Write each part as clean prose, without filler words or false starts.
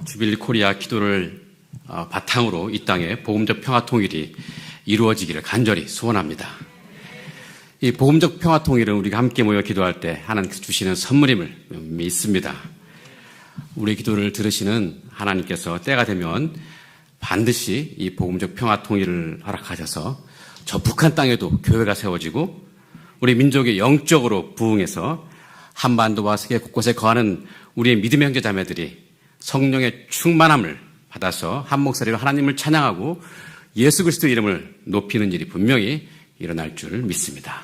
주빌리 코리아 기도를 바탕으로 이 땅에 복음적 평화 통일이 이루어지기를 간절히 소원합니다. 이 복음적 평화 통일은 우리가 함께 모여 기도할 때 하나님께서 주시는 선물임을 믿습니다. 우리 기도를 들으시는 하나님께서 때가 되면 반드시 이 복음적 평화 통일을 허락하셔서 저 북한 땅에도 교회가 세워지고 우리 민족이 영적으로 부흥해서 한반도와 세계 곳곳에 거하는 우리의 믿음의 형제 자매들이 성령의 충만함을 받아서 한 목소리로 하나님을 찬양하고 예수 그리스도의 이름을 높이는 일이 분명히 일어날 줄 믿습니다.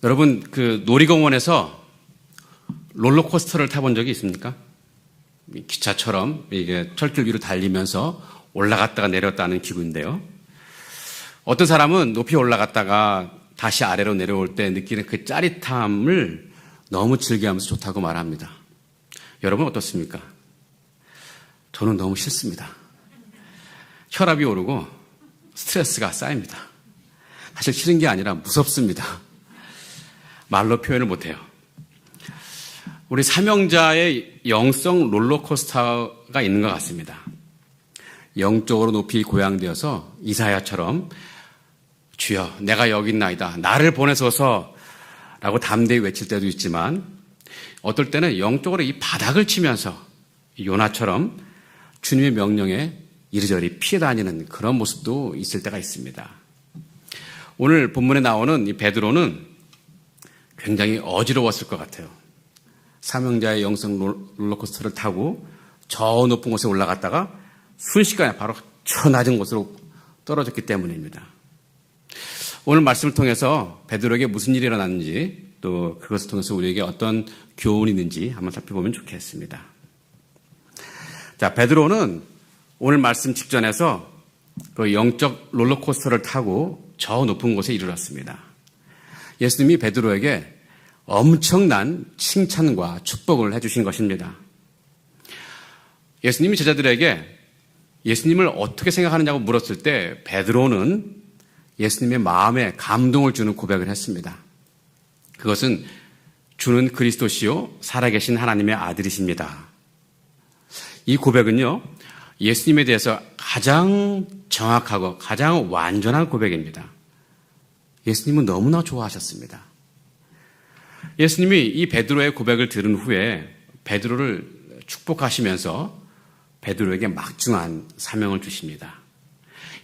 여러분, 그 놀이공원에서 롤러코스터를 타본 적이 있습니까? 기차처럼 이게 철길 위로 달리면서 올라갔다가 내렸다는 기분인데요. 어떤 사람은 높이 올라갔다가 다시 아래로 내려올 때 느끼는 그 짜릿함을 너무 즐겨하면서 좋다고 말합니다. 여러분 어떻습니까? 저는 너무 싫습니다. 혈압이 오르고 스트레스가 쌓입니다. 사실 싫은 게 아니라 무섭습니다. 말로 표현을 못해요. 우리 사명자의 영성 롤러코스터가 있는 것 같습니다. 영적으로 높이 고양되어서 이사야처럼 주여 내가 여기 있나이다 나를 보내소서 라고 담대히 외칠 때도 있지만 어떨 때는 영적으로 이 바닥을 치면서 요나처럼 주님의 명령에 이리저리 피해 다니는 그런 모습도 있을 때가 있습니다. 오늘 본문에 나오는 이 베드로는 굉장히 어지러웠을 것 같아요. 사명자의 영성 롤러코스터를 타고 저 높은 곳에 올라갔다가 순식간에 바로 저 낮은 곳으로 떨어졌기 때문입니다. 오늘 말씀을 통해서 베드로에게 무슨 일이 일어났는지 또 그것을 통해서 우리에게 어떤 교훈이 있는지 한번 살펴보면 좋겠습니다. 자, 베드로는 오늘 말씀 직전에서 그 영적 롤러코스터를 타고 저 높은 곳에 이르렀습니다. 예수님이 베드로에게 엄청난 칭찬과 축복을 해주신 것입니다. 예수님이 제자들에게 예수님을 어떻게 생각하느냐고 물었을 때 베드로는 예수님의 마음에 감동을 주는 고백을 했습니다. 그것은 주는 그리스도시요 살아계신 하나님의 아들이십니다. 이 고백은요, 예수님에 대해서 가장 정확하고 가장 완전한 고백입니다. 예수님은 너무나 좋아하셨습니다. 예수님이 이 베드로의 고백을 들은 후에 베드로를 축복하시면서 베드로에게 막중한 사명을 주십니다.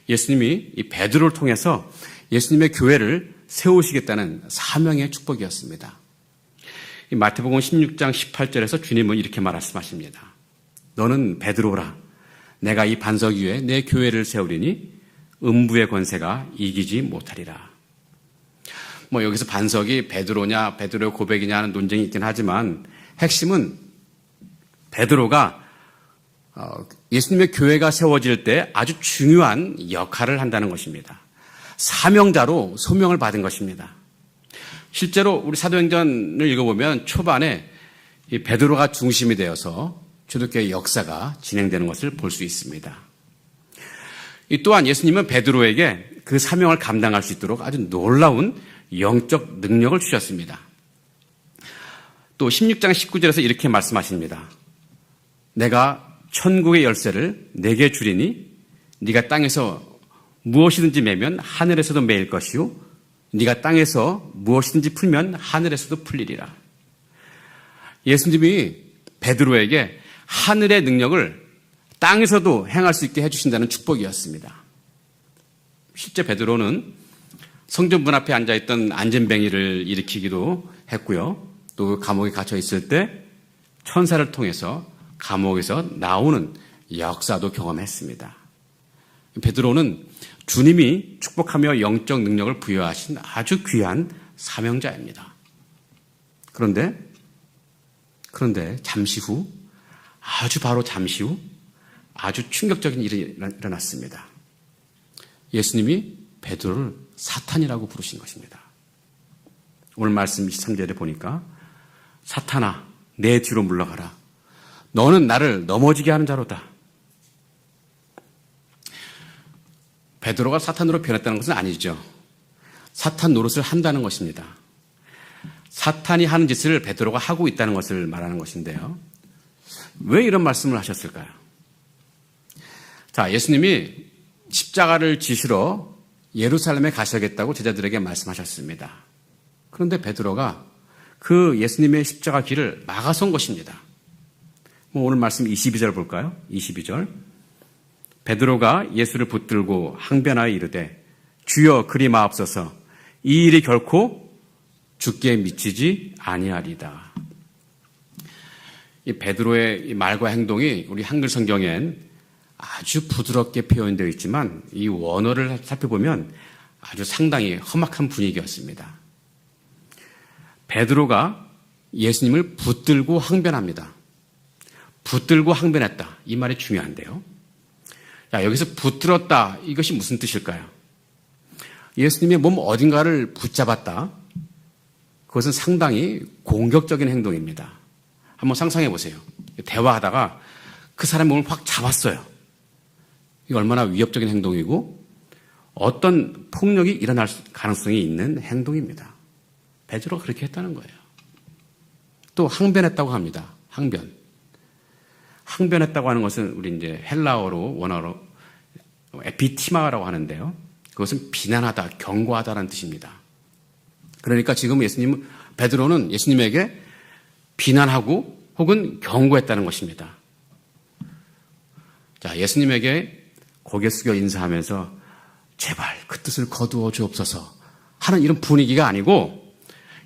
예수님이 이 베드로를 통해서 예수님의 교회를 세우시겠다는 사명의 축복이었습니다. 이 마태복음 16장 18절에서 주님은 이렇게 말씀하십니다. 너는 베드로라. 내가 이 반석 위에 내 교회를 세우리니 음부의 권세가 이기지 못하리라. 여기서 반석이 베드로냐 베드로의 고백이냐 하는 논쟁이 있긴 하지만 핵심은 베드로가 예수님의 교회가 세워질 때 아주 중요한 역할을 한다는 것입니다. 사명자로 소명을 받은 것입니다. 실제로 우리 사도행전을 읽어보면 초반에 이 베드로가 중심이 되어서 초대교회 역사가 진행되는 것을 볼 수 있습니다. 또한 예수님은 베드로에게 그 사명을 감당할 수 있도록 아주 놀라운 영적 능력을 주셨습니다. 또 16장 19절에서 이렇게 말씀하십니다. 내가 천국의 열쇠를 내게 주리니 네가 땅에서 무엇이든지 매면 하늘에서도 매일 것이요 네가 땅에서 무엇이든지 풀면 하늘에서도 풀리리라. 예수님이 베드로에게 하늘의 능력을 땅에서도 행할 수 있게 해주신다는 축복이었습니다. 실제 베드로는 성전문 앞에 앉아있던 안전뱅이를 일으키기도 했고요. 또 감옥에 갇혀 있을 때 천사를 통해서 감옥에서 나오는 역사도 경험했습니다. 베드로는 주님이 축복하며 영적 능력을 부여하신 아주 귀한 사명자입니다. 그런데 잠시 후 아주 충격적인 일이 일어났습니다. 예수님이 베드로를 사탄이라고 부르신 것입니다. 오늘 말씀 23절에 보니까 사탄아 내 뒤로 물러가라. 너는 나를 넘어지게 하는 자로다. 베드로가 사탄으로 변했다는 것은 아니죠. 사탄 노릇을 한다는 것입니다. 사탄이 하는 짓을 베드로가 하고 있다는 것을 말하는 것인데요. 왜 이런 말씀을 하셨을까요? 자, 예수님이 십자가를 지시러 예루살렘에 가셔야겠다고 제자들에게 말씀하셨습니다. 그런데 베드로가 그 예수님의 십자가 길을 막아선 것입니다. 오늘 말씀 22절 볼까요? 22절. 베드로가 예수를 붙들고 항변하여 이르되 주여 그리 마옵소서 이 일이 결코 주께 미치지 아니하리다. 이 베드로의 이 말과 행동이 우리 한글 성경엔 아주 부드럽게 표현되어 있지만 이 원어를 살펴보면 아주 상당히 험악한 분위기였습니다. 베드로가 예수님을 붙들고 항변합니다. 붙들고 항변했다. 이 말이 중요한데요. 자, 여기서 붙들었다. 이것이 무슨 뜻일까요? 예수님의 몸 어딘가를 붙잡았다. 그것은 상당히 공격적인 행동입니다. 한번 상상해 보세요. 대화하다가 그 사람의 몸을 확 잡았어요. 이게 얼마나 위협적인 행동이고 어떤 폭력이 일어날 가능성이 있는 행동입니다. 베드로가 그렇게 했다는 거예요. 또 항변했다고 합니다. 항변했다고 하는 것은 우리 이제 헬라어로 원어로 에피티마라고 하는데요. 그것은 비난하다, 경고하다라는 뜻입니다. 그러니까 지금 베드로는 예수님에게 비난하고 혹은 경고했다는 것입니다. 자, 예수님에게 고개 숙여 인사하면서 제발 그 뜻을 거두어 주옵소서 하는 이런 분위기가 아니고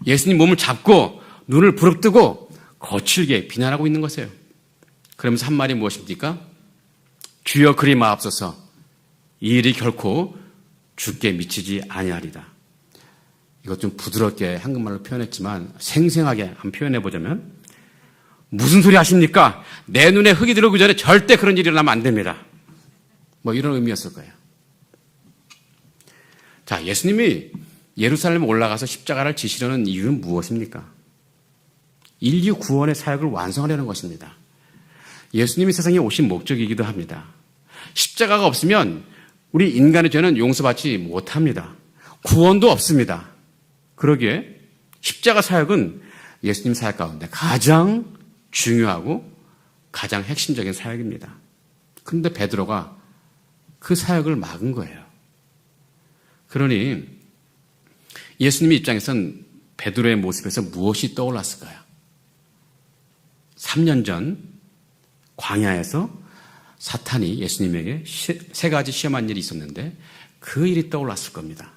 예수님 몸을 잡고 눈을 부릅뜨고 거칠게 비난하고 있는 것이에요. 그러면서 한 말이 무엇입니까? 주여 그리 마옵소서 이 일이 결코 주께 미치지 아니하리다. 이것 좀 부드럽게 한국말로 표현했지만 생생하게 한번 표현해보자면 무슨 소리 하십니까? 내 눈에 흙이 들어오기 전에 절대 그런 일이 일어나면 안 됩니다. 뭐 이런 의미였을 거예요. 자, 예수님이 예루살렘에 올라가서 십자가를 지시려는 이유는 무엇입니까? 인류 구원의 사역을 완성하려는 것입니다. 예수님이 세상에 오신 목적이기도 합니다. 십자가가 없으면 우리 인간의 죄는 용서받지 못합니다. 구원도 없습니다. 그러기에 십자가 사역은 예수님 사역 가운데 가장 중요하고 가장 핵심적인 사역입니다. 그런데 베드로가 그 사역을 막은 거예요. 그러니 예수님의 입장에선 베드로의 모습에서 무엇이 떠올랐을까요? 3년 전 광야에서 사탄이 예수님에게 3가지 시험한 일이 있었는데 그 일이 떠올랐을 겁니다.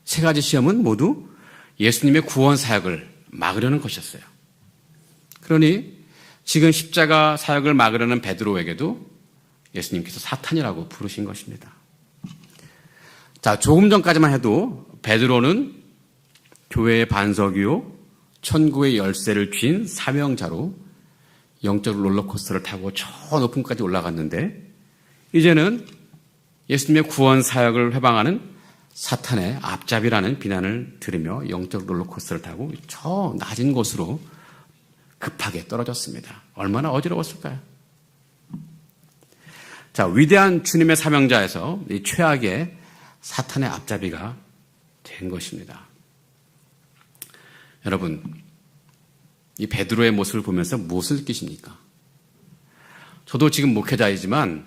3가지 시험은 모두 예수님의 구원 사역을 막으려는 것이었어요. 그러니 지금 십자가 사역을 막으려는 베드로에게도 예수님께서 사탄이라고 부르신 것입니다. 자, 조금 전까지만 해도 베드로는 교회의 반석이요 천국의 열쇠를 쥔 사명자로 영적 롤러코스터를 타고 저 높은 곳까지 올라갔는데 이제는 예수님의 구원 사역을 회방하는 사탄의 앞잡이라는 비난을 들으며 영적 롤러코스터를 타고 저 낮은 곳으로 급하게 떨어졌습니다. 얼마나 어지러웠을까요? 자, 위대한 주님의 사명자에서 이 최악의 사탄의 앞잡이가 된 것입니다. 여러분, 이 베드로의 모습을 보면서 무엇을 느끼십니까? 저도 지금 목회자이지만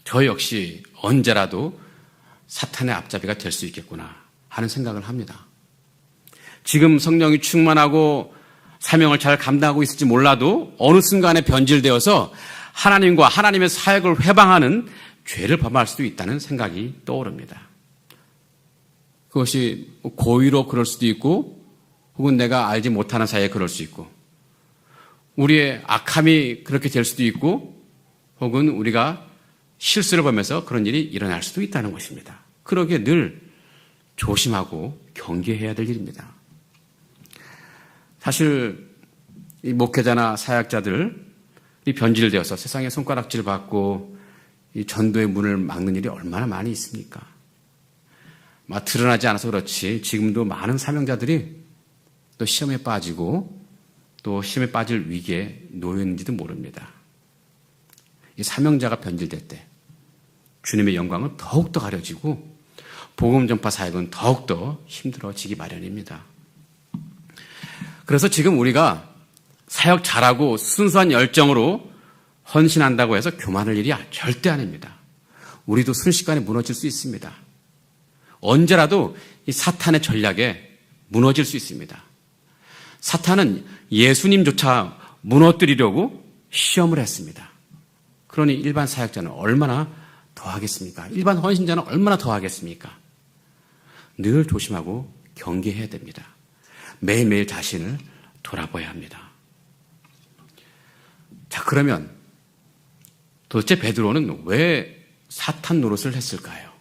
저 역시 언제라도 사탄의 앞잡이가 될 수 있겠구나 하는 생각을 합니다. 지금 성령이 충만하고 사명을 잘 감당하고 있을지 몰라도 어느 순간에 변질되어서 하나님과 하나님의 사역을 회방하는 죄를 범할 수도 있다는 생각이 떠오릅니다. 그것이 고의로 그럴 수도 있고 혹은 내가 알지 못하는 사이에 그럴 수 있고 우리의 악함이 그렇게 될 수도 있고 혹은 우리가 실수를 범해서 그런 일이 일어날 수도 있다는 것입니다. 그러기에 늘 조심하고 경계해야 될 일입니다. 사실 이 목회자나 사역자들이 변질되어서 세상에 손가락질 받고 이 전도의 문을 막는 일이 얼마나 많이 있습니까? 드러나지 않아서 그렇지 지금도 많은 사명자들이 또 시험에 빠지고 또 시험에 빠질 위기에 놓였는지도 모릅니다. 이 사명자가 변질될 때 주님의 영광은 더욱더 가려지고 복음 전파 사역은 더욱더 힘들어지기 마련입니다. 그래서 지금 우리가 사역 잘하고 순수한 열정으로 헌신한다고 해서 교만할 일이 절대 아닙니다. 우리도 순식간에 무너질 수 있습니다. 언제라도 이 사탄의 전략에 무너질 수 있습니다. 사탄은 예수님조차 무너뜨리려고 시험을 했습니다. 그러니 일반 사역자는 얼마나 더 하겠습니까? 일반 헌신자는 얼마나 더 하겠습니까? 늘 조심하고 경계해야 됩니다. 매일매일 자신을 돌아봐야 합니다. 자, 그러면 도대체 베드로는 왜 사탄 노릇을 했을까요?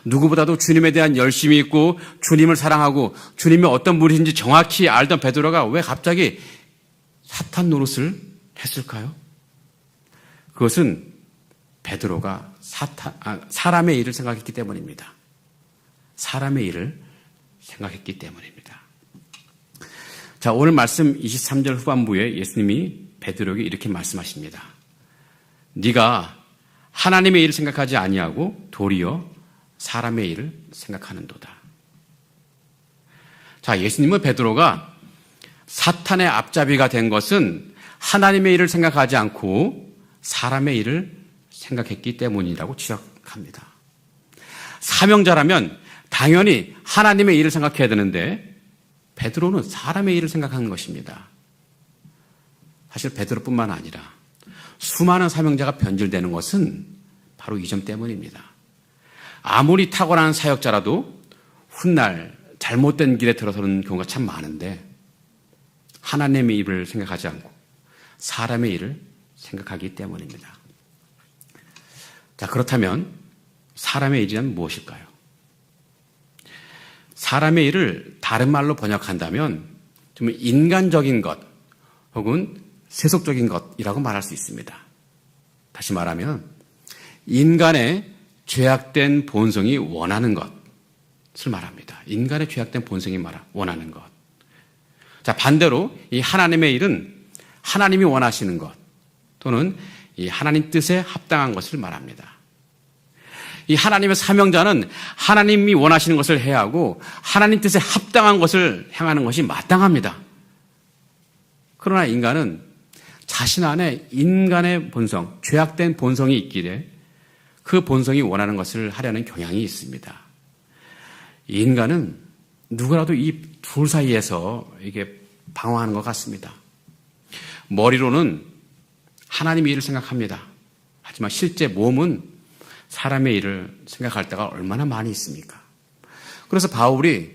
누구보다도 주님에 대한 열심이 있고 주님을 사랑하고 주님이 어떤 분이신지 정확히 알던 베드로가 왜 갑자기 사탄 노릇을 했을까요? 그것은 베드로가 사람의 일을 생각했기 때문입니다. 사람의 일을 생각했기 때문입니다. 자, 오늘 말씀 23절 후반부에 예수님이 베드로에게 이렇게 말씀하십니다. 네가 하나님의 일을 생각하지 아니하고 도리어 사람의 일을 생각하는도다. 자, 예수님은 베드로가 사탄의 앞잡이가 된 것은 하나님의 일을 생각하지 않고 사람의 일을 생각했기 때문이라고 지적합니다. 사명자라면 당연히 하나님의 일을 생각해야 되는데 베드로는 사람의 일을 생각하는 것입니다. 사실 베드로뿐만 아니라 수많은 사명자가 변질되는 것은 바로 이 점 때문입니다. 아무리 탁월한 사역자라도 훗날 잘못된 길에 들어서는 경우가 참 많은데 하나님의 일을 생각하지 않고 사람의 일을 생각하기 때문입니다. 자, 그렇다면 사람의 일이란 무엇일까요? 사람의 일을 다른 말로 번역한다면 좀 인간적인 것 혹은 세속적인 것이라고 말할 수 있습니다. 다시 말하면 인간의 죄악된 본성이 원하는 것을 말합니다. 인간의 죄악된 본성이 원하는 것. 자, 반대로 이 하나님의 일은 하나님이 원하시는 것 또는 이 하나님 뜻에 합당한 것을 말합니다. 이 하나님의 사명자는 하나님이 원하시는 것을 해야 하고 하나님 뜻에 합당한 것을 행하는 것이 마땅합니다. 그러나 인간은 자신 안에 인간의 본성, 죄악된 본성이 있기에 그 본성이 원하는 것을 하려는 경향이 있습니다. 이 인간은 누구라도 이 둘 사이에서 이게 방황하는 것 같습니다. 머리로는 하나님의 일을 생각합니다. 하지만 실제 몸은 사람의 일을 생각할 때가 얼마나 많이 있습니까? 그래서 바울이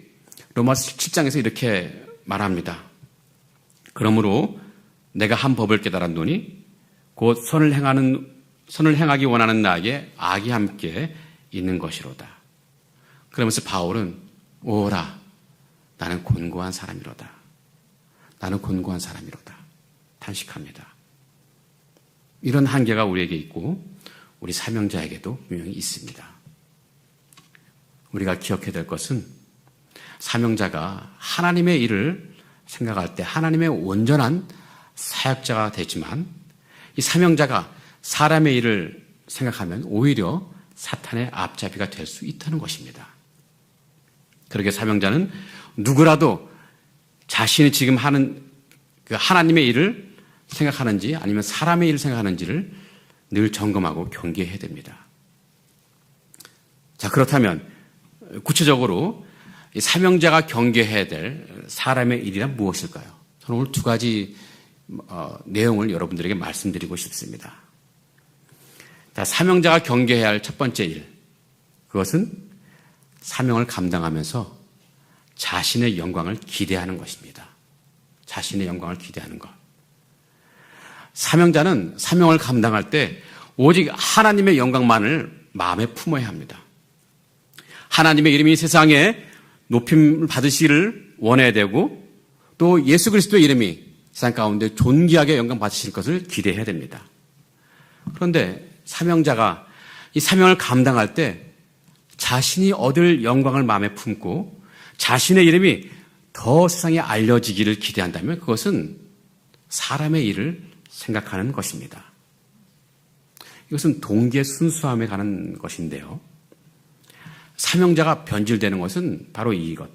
로마서 7장에서 이렇게 말합니다. 그러므로 내가 한 법을 깨달았노니 곧 선을 행하기 원하는 나에게 악이 함께 있는 것이로다. 그러면서 바울은 오라 나는 곤고한 사람이로다. 나는 곤고한 사람이로다. 탄식합니다. 이런 한계가 우리에게 있고 우리 사명자에게도 분명히 있습니다. 우리가 기억해야 될 것은 사명자가 하나님의 일을 생각할 때 하나님의 온전한 사역자가 되지만 이 사명자가 사람의 일을 생각하면 오히려 사탄의 앞잡이가 될 수 있다는 것입니다. 그러게 사명자는 누구라도 자신이 지금 하는 그 하나님의 일을 생각하는지 아니면 사람의 일을 생각하는지를 늘 점검하고 경계해야 됩니다. 자, 그렇다면 구체적으로 이 사명자가 경계해야 될 사람의 일이란 무엇일까요? 저는 오늘 두 가지 내용을 여러분들에게 말씀드리고 싶습니다. 자, 사명자가 경계해야 할 첫 번째 일, 그것은 사명을 감당하면서 자신의 영광을 기대하는 것입니다. 자신의 영광을 기대하는 것. 사명자는 사명을 감당할 때 오직 하나님의 영광만을 마음에 품어야 합니다. 하나님의 이름이 세상에 높임 받으시기를 원해야 되고 또 예수 그리스도의 이름이 세상 가운데 존귀하게 영광 받으실 것을 기대해야 됩니다. 그런데 사명자가 이 사명을 감당할 때 자신이 얻을 영광을 마음에 품고 자신의 이름이 더 세상에 알려지기를 기대한다면 그것은 사람의 일을 생각하는 것입니다. 이것은 동기의 순수함에 가는 것인데요. 사명자가 변질되는 것은 바로 이것,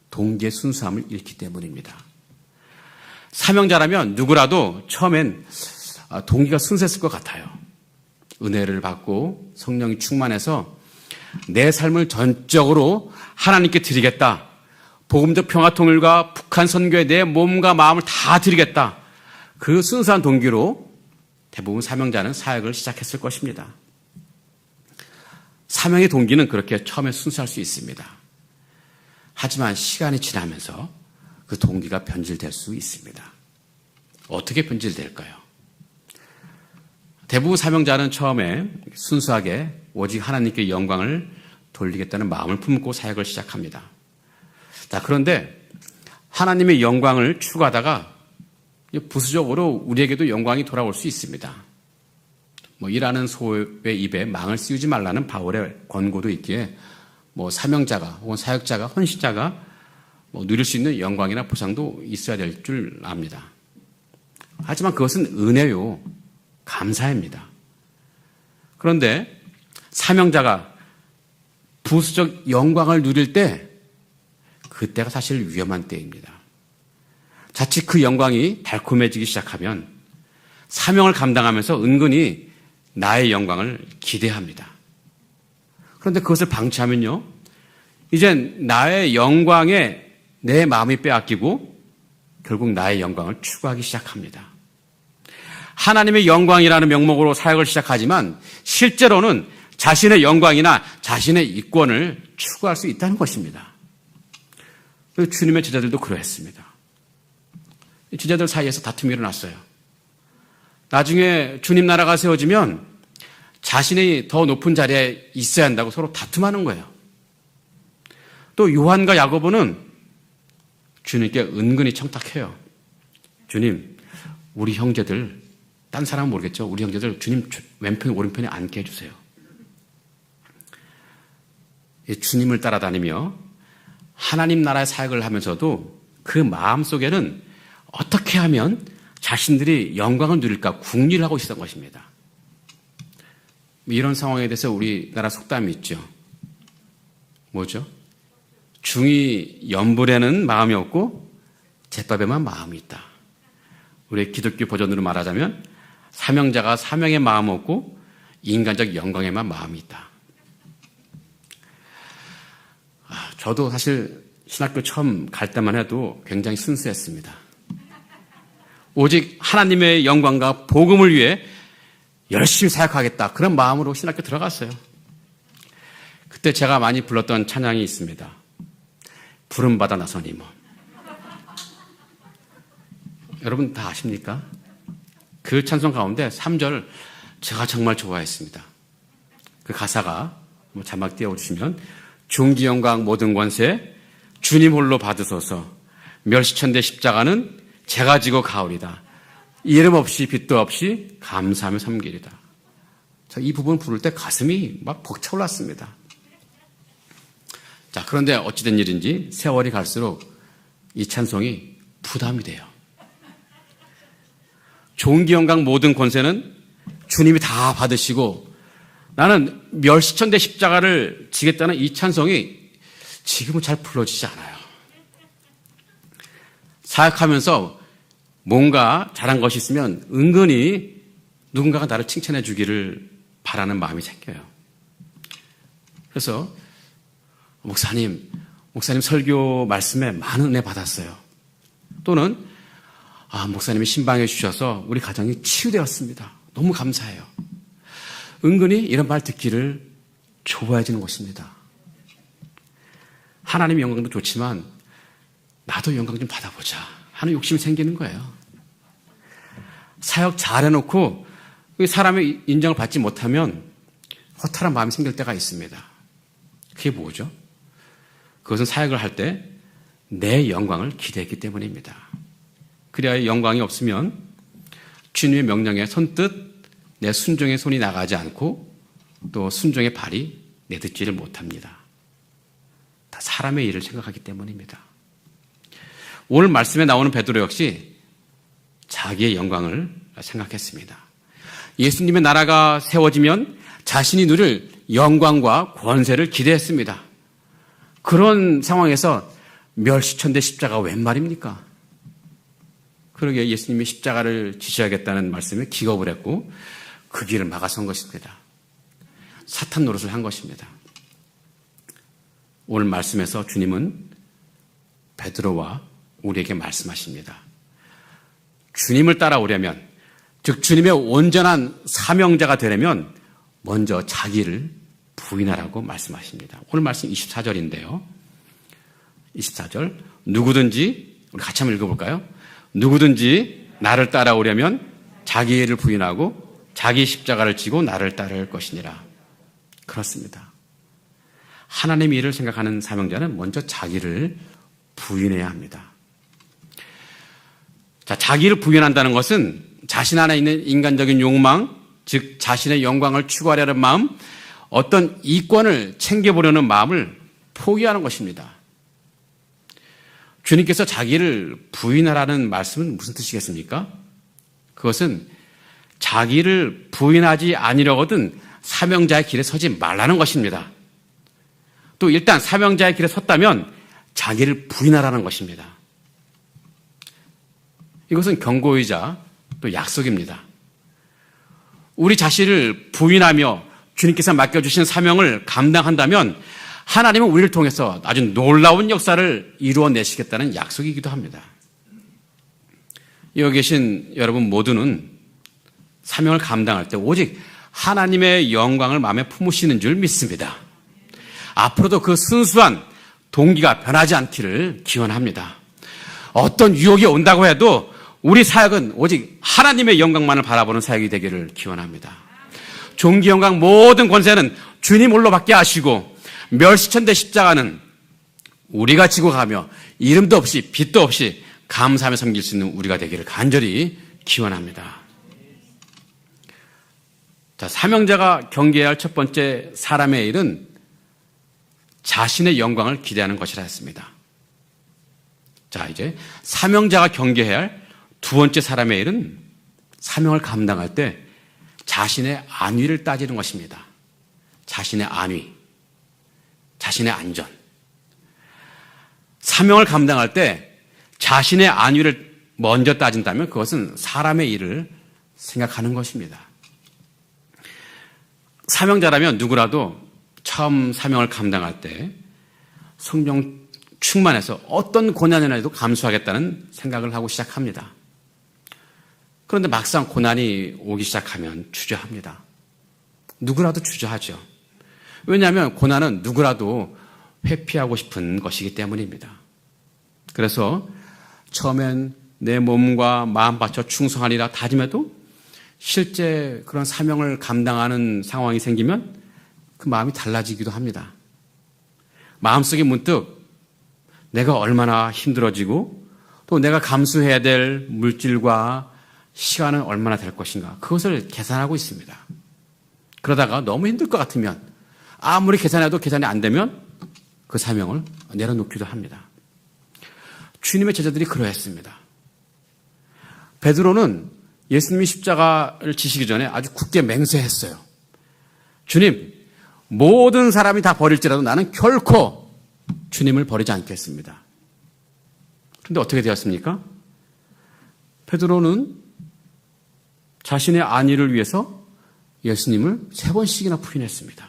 동기의 순수함을 잃기 때문입니다. 사명자라면 누구라도 처음엔 동기가 순수했을 것 같아요. 은혜를 받고 성령이 충만해서 내 삶을 전적으로 하나님께 드리겠다. 복음적 평화 통일과 북한 선교에 내 몸과 마음을 다 드리겠다. 그 순수한 동기로 대부분 사명자는 사역을 시작했을 것입니다. 사명의 동기는 그렇게 처음에 순수할 수 있습니다. 하지만 시간이 지나면서 그 동기가 변질될 수 있습니다. 어떻게 변질될까요? 대부분 사명자는 처음에 순수하게 오직 하나님께 영광을 돌리겠다는 마음을 품고 사역을 시작합니다. 자, 그런데 하나님의 영광을 추구하다가 부수적으로 우리에게도 영광이 돌아올 수 있습니다. 일하는 소의 입에 망을 씌우지 말라는 바울의 권고도 있기에 사명자가 혹은 사역자가 헌신자가 누릴 수 있는 영광이나 보상도 있어야 될 줄 압니다. 하지만 그것은 은혜요, 감사입니다. 그런데 사명자가 부수적 영광을 누릴 때 그때가 사실 위험한 때입니다. 자칫 그 영광이 달콤해지기 시작하면 사명을 감당하면서 은근히 나의 영광을 기대합니다. 그런데 그것을 방치하면요, 이젠 나의 영광에 내 마음이 빼앗기고 결국 나의 영광을 추구하기 시작합니다. 하나님의 영광이라는 명목으로 사역을 시작하지만 실제로는 자신의 영광이나 자신의 이권을 추구할 수 있다는 것입니다. 주님의 제자들도 그러했습니다. 제자들 사이에서 다툼이 일어났어요. 나중에 주님 나라가 세워지면 자신이 더 높은 자리에 있어야 한다고 서로 다툼하는 거예요. 또 요한과 야고보는 주님께 은근히 청탁해요. 주님, 우리 형제들, 딴 사람은 모르겠죠. 우리 형제들 주님 왼편 오른편에 앉게 해주세요. 주님을 따라다니며 하나님 나라의 사역을 하면서도 그 마음속에는 어떻게 하면 자신들이 영광을 누릴까 궁리를 하고 있었던 것입니다. 이런 상황에 대해서 우리나라 속담이 있죠. 뭐죠? 중이 염불에는 마음이 없고 잿밥에만 마음이 있다. 우리 기독교 버전으로 말하자면 사명자가 사명에 마음 없고 인간적 영광에만 마음이 있다. 저도 사실 신학교 처음 갈 때만 해도 굉장히 순수했습니다. 오직 하나님의 영광과 복음을 위해 열심히 사역하겠다. 그런 마음으로 신학교 들어갔어요. 그때 제가 많이 불렀던 찬양이 있습니다. 부름받아 나서니모. 여러분 다 아십니까? 그 찬송 가운데 3절 제가 정말 좋아했습니다. 그 가사가 자막 띄워주시면 존귀 영광 모든 권세 주님 홀로 받으소서 멸시천대 십자가는 제가 지고 가오리다. 이름 없이 빛도 없이 감사하며 섬기리다. 이 부분 부를 때 가슴이 막 벅차올랐습니다. 자, 그런데 어찌된 일인지 세월이 갈수록 이 찬송이 부담이 돼요. 존귀 영광 모든 권세는 주님이 다 받으시고 나는 멸시천대 십자가를 지겠다는 이 찬송이 지금은 잘 불러지지 않아요. 사역하면서 뭔가 잘한 것이 있으면 은근히 누군가가 나를 칭찬해 주기를 바라는 마음이 생겨요. 그래서 목사님 설교 말씀에 많은 은혜 받았어요. 또는 목사님이 신방해 주셔서 우리 가정이 치유되었습니다. 너무 감사해요. 은근히 이런 말 듣기를 좋아해지는 것입니다. 하나님의 영광도 좋지만 나도 영광 좀 받아보자 하는 욕심이 생기는 거예요. 사역 잘해놓고 사람의 인정을 받지 못하면 허탈한 마음이 생길 때가 있습니다. 그게 뭐죠? 그것은 사역을 할 때 내 영광을 기대했기 때문입니다. 그래야 영광이 없으면 주님의 명령에 선뜻 내 순종의 손이 나가지 않고 또 순종의 발이 내딛지를 못합니다. 다 사람의 일을 생각하기 때문입니다. 오늘 말씀에 나오는 베드로 역시 자기의 영광을 생각했습니다. 예수님의 나라가 세워지면 자신이 누릴 영광과 권세를 기대했습니다. 그런 상황에서 멸시천대 십자가 웬 말입니까? 그러게 예수님이 십자가를 지셔야겠다는 말씀에 기겁을 했고 그 길을 막아선 것입니다. 사탄 노릇을 한 것입니다. 오늘 말씀에서 주님은 베드로와 우리에게 말씀하십니다. 주님을 따라오려면, 즉 주님의 온전한 사명자가 되려면 먼저 자기를 부인하라고 말씀하십니다. 오늘 말씀 24절인데요. 24절, 누구든지, 우리 같이 한번 읽어볼까요? 누구든지 나를 따라오려면 자기를 부인하고 자기 십자가를 지고 나를 따를 것이니라. 그렇습니다. 하나님의 일을 생각하는 사명자는 먼저 자기를 부인해야 합니다. 자, 자기를 부인한다는 것은 자신 안에 있는 인간적인 욕망, 즉 자신의 영광을 추구하려는 마음, 어떤 이권을 챙겨보려는 마음을 포기하는 것입니다. 주님께서 자기를 부인하라는 말씀은 무슨 뜻이겠습니까? 그것은 자기를 부인하지 아니려거든 사명자의 길에 서지 말라는 것입니다. 또 일단 사명자의 길에 섰다면 자기를 부인하라는 것입니다. 이것은 경고이자 또 약속입니다. 우리 자신을 부인하며 주님께서 맡겨주신 사명을 감당한다면 하나님은 우리를 통해서 아주 놀라운 역사를 이루어내시겠다는 약속이기도 합니다. 여기 계신 여러분 모두는 사명을 감당할 때 오직 하나님의 영광을 마음에 품으시는 줄 믿습니다. 앞으로도 그 순수한 동기가 변하지 않기를 기원합니다. 어떤 유혹이 온다고 해도 우리 사역은 오직 하나님의 영광만을 바라보는 사역이 되기를 기원합니다. 존귀 영광 모든 권세는 주님 홀로 받게 하시고 멸시천대 십자가는 우리가 지고 가며 이름도 없이 빛도 없이 감사하며 섬길 수 있는 우리가 되기를 간절히 기원합니다. 자, 사명자가 경계해야 할 첫 번째 사람의 일은 자신의 영광을 기대하는 것이라 했습니다. 자, 이제 사명자가 경계해야 할 두 번째 사람의 일은 사명을 감당할 때 자신의 안위를 따지는 것입니다. 자신의 안위, 자신의 안전. 사명을 감당할 때 자신의 안위를 먼저 따진다면 그것은 사람의 일을 생각하는 것입니다. 사명자라면 누구라도 처음 사명을 감당할 때 성령 충만해서 어떤 고난이라도 감수하겠다는 생각을 하고 시작합니다. 그런데 막상 고난이 오기 시작하면 주저합니다. 누구라도 주저하죠. 왜냐하면 고난은 누구라도 회피하고 싶은 것이기 때문입니다. 그래서 처음엔 내 몸과 마음 바쳐 충성하리라 다짐해도 실제 그런 사명을 감당하는 상황이 생기면 그 마음이 달라지기도 합니다. 마음속에 문득 내가 얼마나 힘들어지고 또 내가 감수해야 될 물질과 시간은 얼마나 될 것인가 그것을 계산하고 있습니다. 그러다가 너무 힘들 것 같으면 아무리 계산해도 계산이 안 되면 그 사명을 내려놓기도 합니다. 주님의 제자들이 그러했습니다. 베드로는 예수님이 십자가를 지시기 전에 아주 굳게 맹세했어요. 주님, 모든 사람이 다 버릴지라도 나는 결코 주님을 버리지 않겠습니다. 그런데 어떻게 되었습니까? 베드로는 자신의 안위를 위해서 예수님을 3번씩이나 부인했습니다.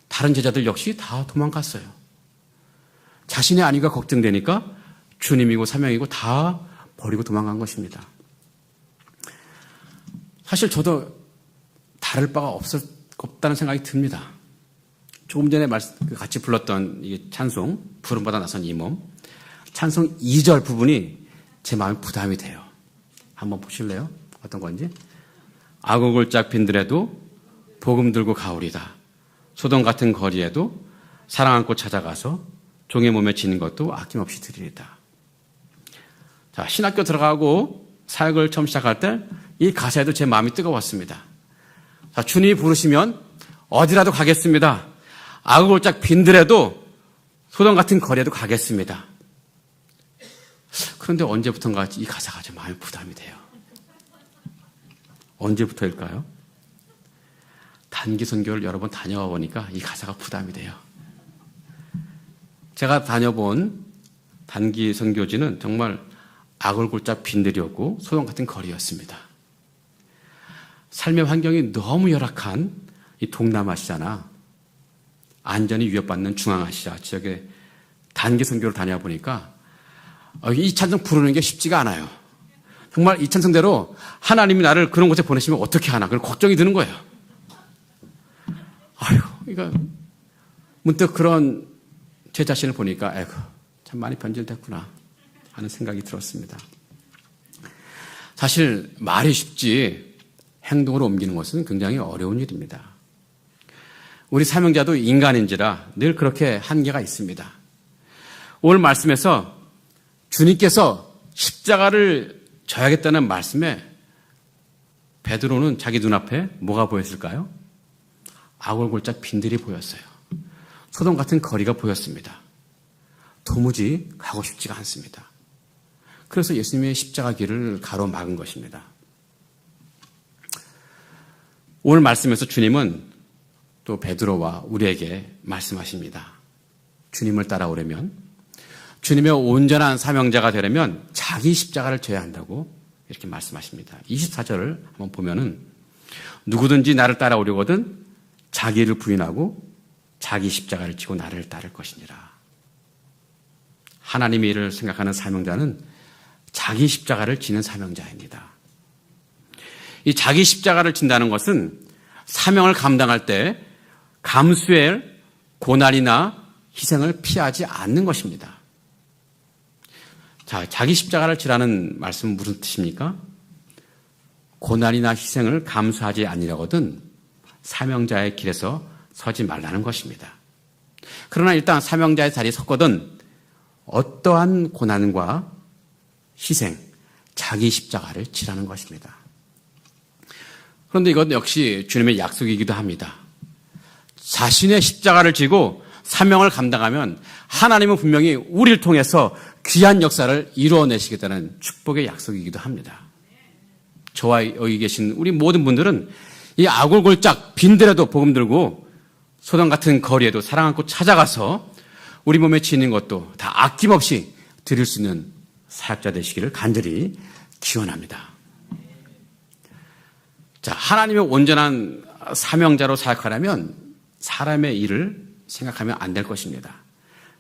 다른 제자들 역시 다 도망갔어요. 자신의 안위가 걱정되니까 주님이고 사명이고 다 버리고 도망간 것입니다. 사실 저도 다를 바가 없다는 생각이 듭니다. 조금 전에 같이 불렀던 이 찬송, 부름받아 나선 이 몸, 찬송 2절 부분이 제 마음에 부담이 돼요. 한번 보실래요? 어떤 건지? 아고골짝 빈들에도 복음 들고 가오리다. 소돔 같은 거리에도 사랑 안고 찾아가서 종의 몸에 지는 것도 아낌없이 드리리다. 자, 신학교 들어가고 사역을 처음 시작할 때 이 가사에도 제 마음이 뜨거웠습니다. 자, 주님이 부르시면 어디라도 가겠습니다. 아고골짝 빈들에도 소돔 같은 거리에도 가겠습니다. 그런데 언제부턴가 이 가사가 좀 마음에 부담이 돼요. 언제부터일까요? 단기 선교를 여러 번 다녀와 보니까 이 가사가 부담이 돼요. 제가 다녀본 단기 선교지는 정말 아골골짝 빈들이었고 소돔 같은 거리였습니다. 삶의 환경이 너무 열악한 이 동남아시아나 안전이 위협받는 중앙아시아 지역에 단기 선교를 다녀보니까 이 찬송 부르는 게 쉽지가 않아요. 정말 이 찬송대로 하나님이 나를 그런 곳에 보내시면 어떻게 하나 그런 걱정이 드는 거예요. 그러니까 문득 그런 제 자신을 보니까 참 많이 변질됐구나 하는 생각이 들었습니다. 사실 말이 쉽지 행동으로 옮기는 것은 굉장히 어려운 일입니다. 우리 사명자도 인간인지라 늘 그렇게 한계가 있습니다. 오늘 말씀에서 주님께서 십자가를 져야겠다는 말씀에 베드로는 자기 눈앞에 뭐가 보였을까요? 아골골짝 빈들이 보였어요. 소돔 같은 거리가 보였습니다. 도무지 가고 싶지가 않습니다. 그래서 예수님의 십자가 길을 가로막은 것입니다. 오늘 말씀에서 주님은 또 베드로와 우리에게 말씀하십니다. 주님을 따라오려면, 주님의 온전한 사명자가 되려면 자기 십자가를 져야 한다고 이렇게 말씀하십니다. 24절을 한번 보면은 누구든지 나를 따라오려거든 자기를 부인하고 자기 십자가를 지고 나를 따를 것이니라. 하나님의 일을 생각하는 사명자는 자기 십자가를 지는 사명자입니다. 이 자기 십자가를 진다는 것은 사명을 감당할 때 감수할 고난이나 희생을 피하지 않는 것입니다. 자, 자기 십자가를 지라는 말씀은 무슨 뜻입니까? 고난이나 희생을 감수하지 아니려거든 사명자의 길에서 서지 말라는 것입니다. 그러나 일단 사명자의 자리에 섰거든 어떠한 고난과 희생, 자기 십자가를 지라는 것입니다. 그런데 이것 역시 주님의 약속이기도 합니다. 자신의 십자가를 지고 사명을 감당하면 하나님은 분명히 우리를 통해서 귀한 역사를 이루어내시겠다는 축복의 약속이기도 합니다. 저와 여기 계신 우리 모든 분들은 이 아골골짝 빈들에도 복음 들고 소돔 같은 거리에도 사랑 안고 찾아가서 우리 몸에 지닌 것도 다 아낌없이 드릴 수 있는 사역자 되시기를 간절히 기원합니다. 자, 하나님의 온전한 사명자로 사역하려면 사람의 일을 생각하면 안 될 것입니다.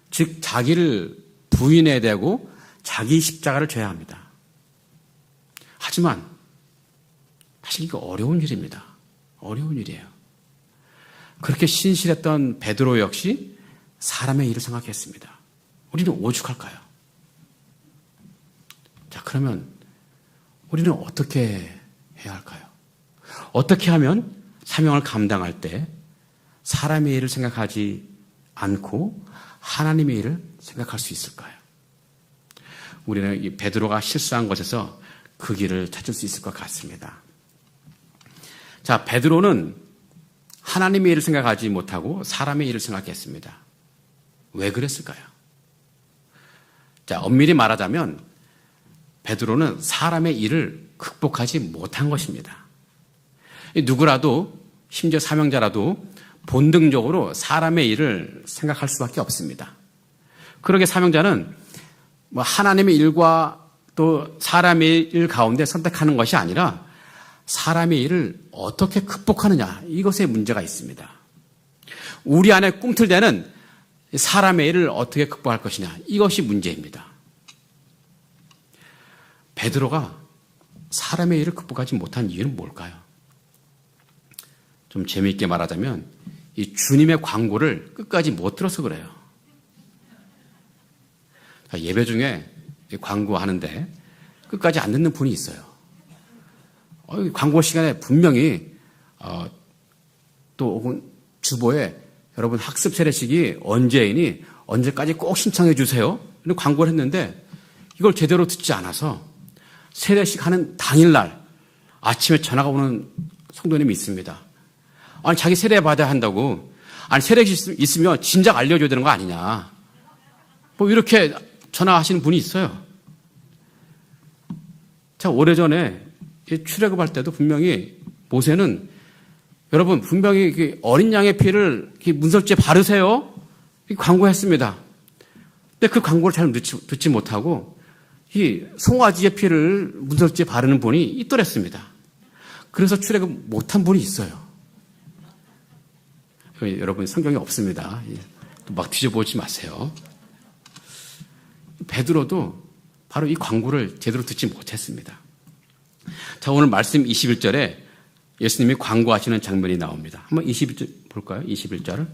즉 자기를 부인해야 되고 자기 십자가를 져야 합니다. 하지만 사실 이거 어려운 일입니다. 어려운 일이에요. 그렇게 신실했던 베드로 역시 사람의 일을 생각했습니다. 우리는 오죽할까요? 자, 그러면 우리는 어떻게 해야 할까요? 어떻게 하면 사명을 감당할 때 사람의 일을 생각하지 않고 하나님의 일을 생각할 수 있을까요? 우리는 이 베드로가 실수한 것에서 그 길을 찾을 수 있을 것 같습니다. 자, 베드로는 하나님의 일을 생각하지 못하고 사람의 일을 생각했습니다. 왜 그랬을까요? 자, 엄밀히 말하자면 베드로는 사람의 일을 극복하지 못한 것입니다. 누구라도 심지어 사명자라도 본능적으로 사람의 일을 생각할 수밖에 없습니다. 그러게 사명자는 하나님의 일과 또 사람의 일 가운데 선택하는 것이 아니라 사람의 일을 어떻게 극복하느냐, 이것에 문제가 있습니다. 우리 안에 꿈틀대는 사람의 일을 어떻게 극복할 것이냐, 이것이 문제입니다. 베드로가 사람의 일을 극복하지 못한 이유는 뭘까요? 좀 재미있게 말하자면 이 주님의 광고를 끝까지 못 들어서 그래요. 예배 중에 광고하는데 끝까지 안 듣는 분이 있어요. 광고 시간에 분명히 또 혹은 주보에 여러분 학습 세례식이 언제이니 언제까지 꼭 신청해 주세요. 이런 광고를 했는데 이걸 제대로 듣지 않아서 세례식 하는 당일날 아침에 전화가 오는 성도님이 있습니다. 아니, 자기 세례 받아야 한다고. 아니, 세례식 있으면 진작 알려줘야 되는 거 아니냐. 이렇게 전화하시는 분이 있어요. 자, 오래전에 출애굽할 때도 분명히 모세는 여러분 분명히 어린 양의 피를 문설주에 바르세요. 광고했습니다. 근데 그 광고를 잘 듣지 못하고 이 송아지의 피를 문설주에 바르는 분이 있더랬습니다. 그래서 출애굽 못한 분이 있어요. 여러분 성경에 없습니다. 막 뒤져보지 마세요. 베드로도 바로 이 광고를 제대로 듣지 못했습니다. 자, 오늘 말씀 21절에 예수님이 광고하시는 장면이 나옵니다. 한번 21절 볼까요? 21절을.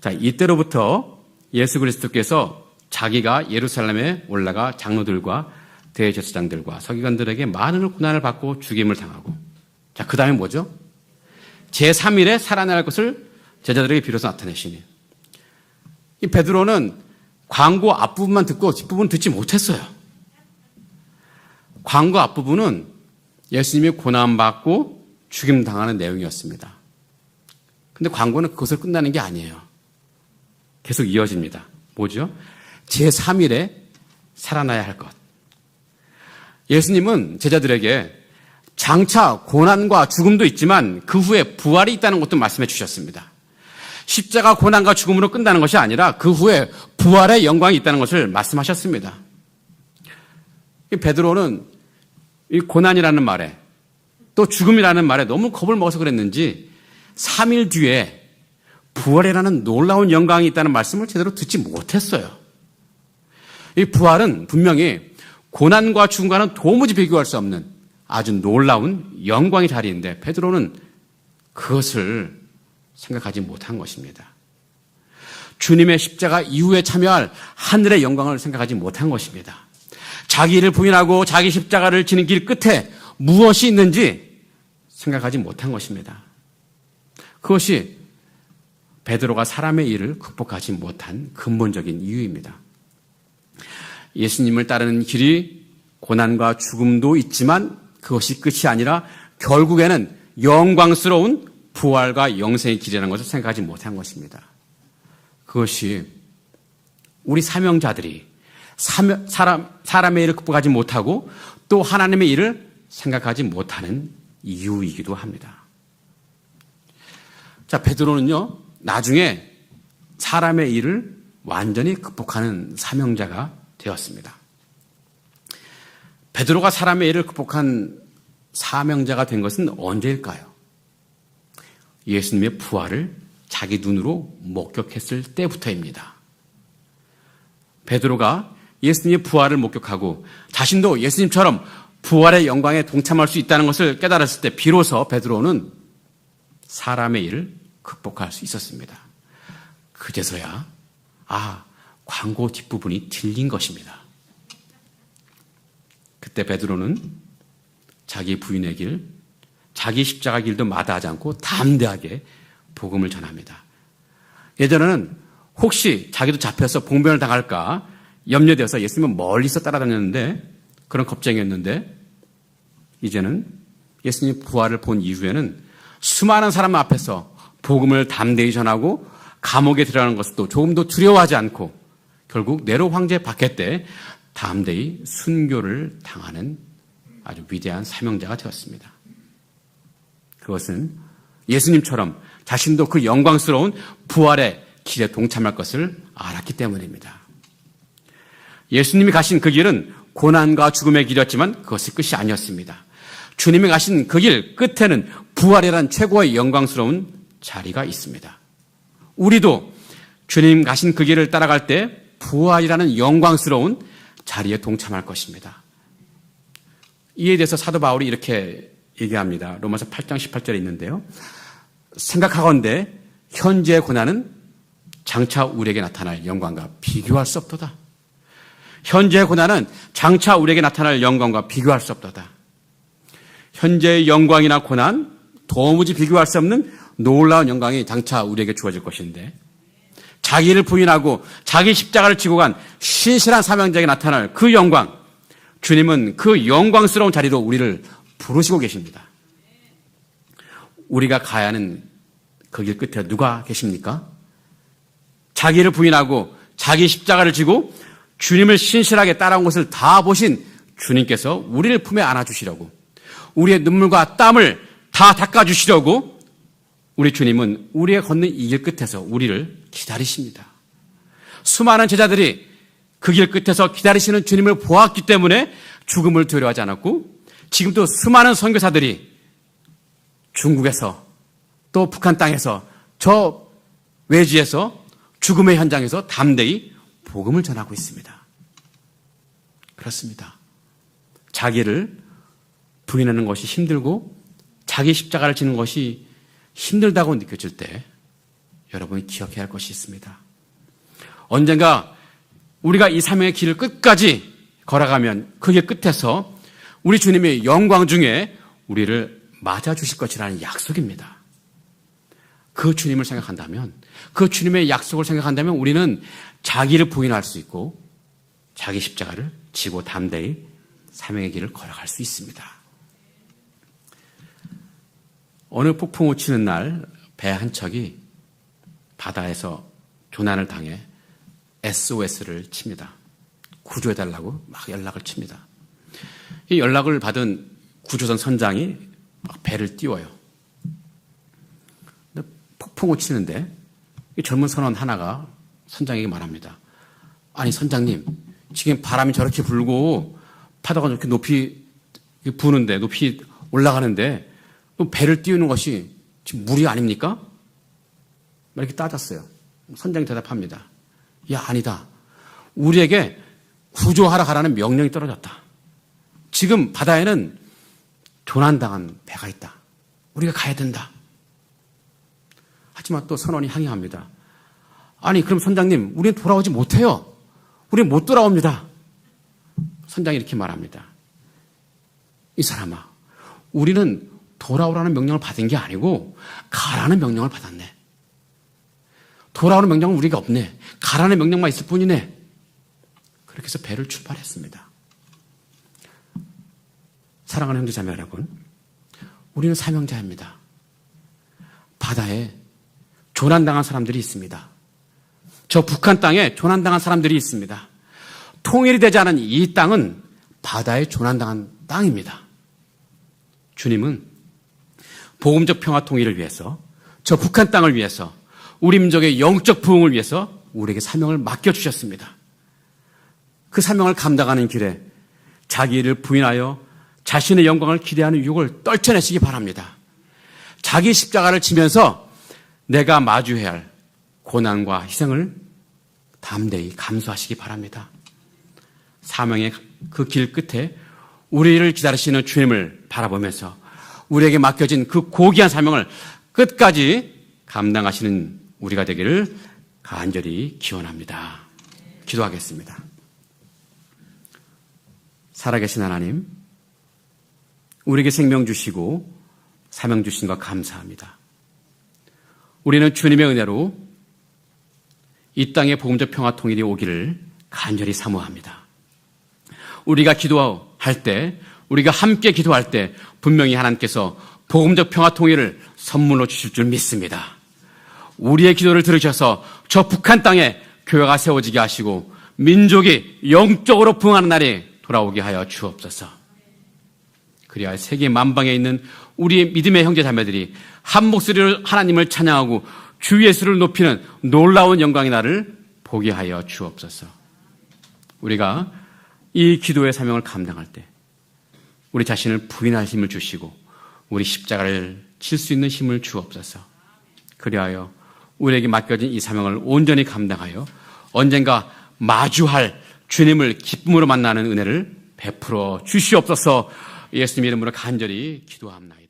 자, 이때로부터 예수 그리스도께서 자기가 예루살렘에 올라가 장로들과 대제사장들과 서기관들에게 많은 고난을 받고 죽임을 당하고, 자, 그 다음에 뭐죠? 제3일에 살아날 것을 제자들에게 비로소 나타내시니. 이 베드로는 광고 앞부분만 듣고 뒷부분 듣지 못했어요. 광고 앞부분은 예수님이 고난받고 죽임당하는 내용이었습니다. 근데 광고는 그것을 끝나는 게 아니에요. 계속 이어집니다. 뭐죠? 제3일에 살아나야 할 것. 예수님은 제자들에게 장차 고난과 죽음도 있지만 그 후에 부활이 있다는 것도 말씀해 주셨습니다. 십자가 고난과 죽음으로 끝나는 것이 아니라 그 후에 부활의 영광이 있다는 것을 말씀하셨습니다. 베드로는 이 고난이라는 말에 또 죽음이라는 말에 너무 겁을 먹어서 그랬는지 3일 뒤에 부활이라는 놀라운 영광이 있다는 말씀을 제대로 듣지 못했어요. 이 부활은 분명히 고난과 죽음과는 도무지 비교할 수 없는 아주 놀라운 영광의 자리인데 베드로는 그것을 생각하지 못한 것입니다. 주님의 십자가 이후에 참여할 하늘의 영광을 생각하지 못한 것입니다. 자기를 부인하고 자기 십자가를 지는 길 끝에 무엇이 있는지 생각하지 못한 것입니다. 그것이 베드로가 사람의 일을 극복하지 못한 근본적인 이유입니다. 예수님을 따르는 길이 고난과 죽음도 있지만 그것이 끝이 아니라 결국에는 영광스러운 부활과 영생의 길이라는 것을 생각하지 못한 것입니다. 그것이 우리 사명자들이 사람의 일을 극복하지 못하고 또 하나님의 일을 생각하지 못하는 이유이기도 합니다. 자, 베드로는요, 나중에 사람의 일을 완전히 극복하는 사명자가 되었습니다. 베드로가 사람의 일을 극복한 사명자가 된 것은 언제일까요? 예수님의 부활을 자기 눈으로 목격했을 때부터입니다. 베드로가 예수님의 부활을 목격하고 자신도 예수님처럼 부활의 영광에 동참할 수 있다는 것을 깨달았을 때 비로소 베드로는 사람의 일을 극복할 수 있었습니다. 그제서야 광고 뒷부분이 들린 것입니다. 그때 베드로는 자기 부인의 길, 자기 십자가 길도 마다하지 않고 담대하게 복음을 전합니다. 예전에는 혹시 자기도 잡혀서 봉변을 당할까 염려되어서 예수님은 멀리서 따라다녔는데 그런 겁쟁이였는데 이제는 예수님 부활을 본 이후에는 수많은 사람 앞에서 복음을 담대히 전하고 감옥에 들어가는 것도 조금도 두려워하지 않고 결국 네로 황제 박해 때 담대히 순교를 당하는 아주 위대한 사명자가 되었습니다. 그것은 예수님처럼 자신도 그 영광스러운 부활의 길에 동참할 것을 알았기 때문입니다. 예수님이 가신 그 길은 고난과 죽음의 길이었지만 그것이 끝이 아니었습니다. 주님이 가신 그 길 끝에는 부활이란 최고의 영광스러운 자리가 있습니다. 우리도 주님 가신 그 길을 따라갈 때 부활이라는 영광스러운 자리에 동참할 것입니다. 이에 대해서 사도 바울이 이렇게 얘기합니다. 로마서 8장 18절에 있는데요. 생각하건대 현재의 고난은 장차 우리에게 나타날 영광과 비교할 수 없도다. 현재의 고난은 장차 우리에게 나타날 영광과 비교할 수 없도다. 현재의 영광이나 고난, 도무지 비교할 수 없는 놀라운 영광이 장차 우리에게 주어질 것인데 자기를 부인하고 자기 십자가를 지고 간 신실한 사명자에게 나타날 그 영광, 주님은 그 영광스러운 자리로 우리를 부르시고 계십니다. 우리가 가야 하는 그 길 끝에 누가 계십니까? 자기를 부인하고 자기 십자가를 지고 주님을 신실하게 따라온 것을 다 보신 주님께서 우리를 품에 안아주시려고 우리의 눈물과 땀을 다 닦아주시려고 우리 주님은 우리가 걷는 이 길 끝에서 우리를 기다리십니다. 수많은 제자들이 그 길 끝에서 기다리시는 주님을 보았기 때문에 죽음을 두려워하지 않았고, 지금도 수많은 선교사들이 중국에서 또 북한 땅에서 저 외지에서 죽음의 현장에서 담대히 복음을 전하고 있습니다. 그렇습니다. 자기를 부인하는 것이 힘들고 자기 십자가를 지는 것이 힘들다고 느껴질 때 여러분이 기억해야 할 것이 있습니다. 언젠가 우리가 이 사명의 길을 끝까지 걸어가면 그 길 끝에서 우리 주님의 영광 중에 우리를 맞아주실 것이라는 약속입니다. 그 주님을 생각한다면, 그 주님의 약속을 생각한다면 우리는 자기를 부인할 수 있고 자기 십자가를 지고 담대히 사명의 길을 걸어갈 수 있습니다. 어느 폭풍우 치는 날 배 한 척이 바다에서 조난을 당해 SOS를 칩니다. 구조해달라고 막 연락을 칩니다. 이 연락을 받은 구조선 선장이 막 배를 띄워요. 근데 폭풍우 치는데 이 젊은 선원 하나가 선장에게 말합니다. 아니 선장님, 지금 바람이 저렇게 불고 파도가 저렇게 높이 부는데, 높이 올라가는데 배를 띄우는 것이 지금 무리 아닙니까? 이렇게 따졌어요. 선장이 대답합니다. 야, 아니다. 우리에게 구조하러 가라는 명령이 떨어졌다. 지금 바다에는 조난당한 배가 있다. 우리가 가야 된다. 하지만 또 선원이 항의합니다. 아니, 그럼 선장님, 우리는 돌아오지 못해요. 우리는 못 돌아옵니다. 선장이 이렇게 말합니다. 이 사람아, 우리는 돌아오라는 명령을 받은 게 아니고 가라는 명령을 받았네. 돌아오는 명령은 우리가 없네. 가라는 명령만 있을 뿐이네. 그렇게 해서 배를 출발했습니다. 사랑하는 형제자매 여러분, 우리는 사명자입니다. 바다에 조난당한 사람들이 있습니다. 저 북한 땅에 조난당한 사람들이 있습니다. 통일이 되지 않은 이 땅은 바다에 조난당한 땅입니다. 주님은 복음적 평화 통일을 위해서, 저 북한 땅을 위해서, 우리 민족의 영적 부흥을 위해서 우리에게 사명을 맡겨주셨습니다. 그 사명을 감당하는 길에 자기를 부인하여 자신의 영광을 기대하는 유혹을 떨쳐내시기 바랍니다. 자기 십자가를 지면서 내가 마주해야 할 고난과 희생을 담대히 감수하시기 바랍니다. 사명의 그 길 끝에 우리를 기다리시는 주님을 바라보면서 우리에게 맡겨진 그 고귀한 사명을 끝까지 감당하시는 우리가 되기를 간절히 기원합니다. 기도하겠습니다. 살아계신 하나님, 우리에게 생명 주시고 사명 주신 것 감사합니다. 우리는 주님의 은혜로 이 땅에 복음적 평화 통일이 오기를 간절히 사모합니다. 우리가 기도할 때, 우리가 함께 기도할 때 분명히 하나님께서 복음적 평화 통일을 선물로 주실 줄 믿습니다. 우리의 기도를 들으셔서 저 북한 땅에 교회가 세워지게 하시고 민족이 영적으로 부흥하는 날이 돌아오게 하여 주옵소서. 그리하여 세계 만방에 있는 우리의 믿음의 형제 자매들이 한 목소리로 하나님을 찬양하고 주 예수를 높이는 놀라운 영광의 날을 보게 하여 주옵소서. 우리가 이 기도의 사명을 감당할 때 우리 자신을 부인할 힘을 주시고 우리 십자가를 칠 수 있는 힘을 주옵소서. 그리하여 우리에게 맡겨진 이 사명을 온전히 감당하여 언젠가 마주할 주님을 기쁨으로 만나는 은혜를 베풀어 주시옵소서. 예수님 이름으로 간절히 기도합니다.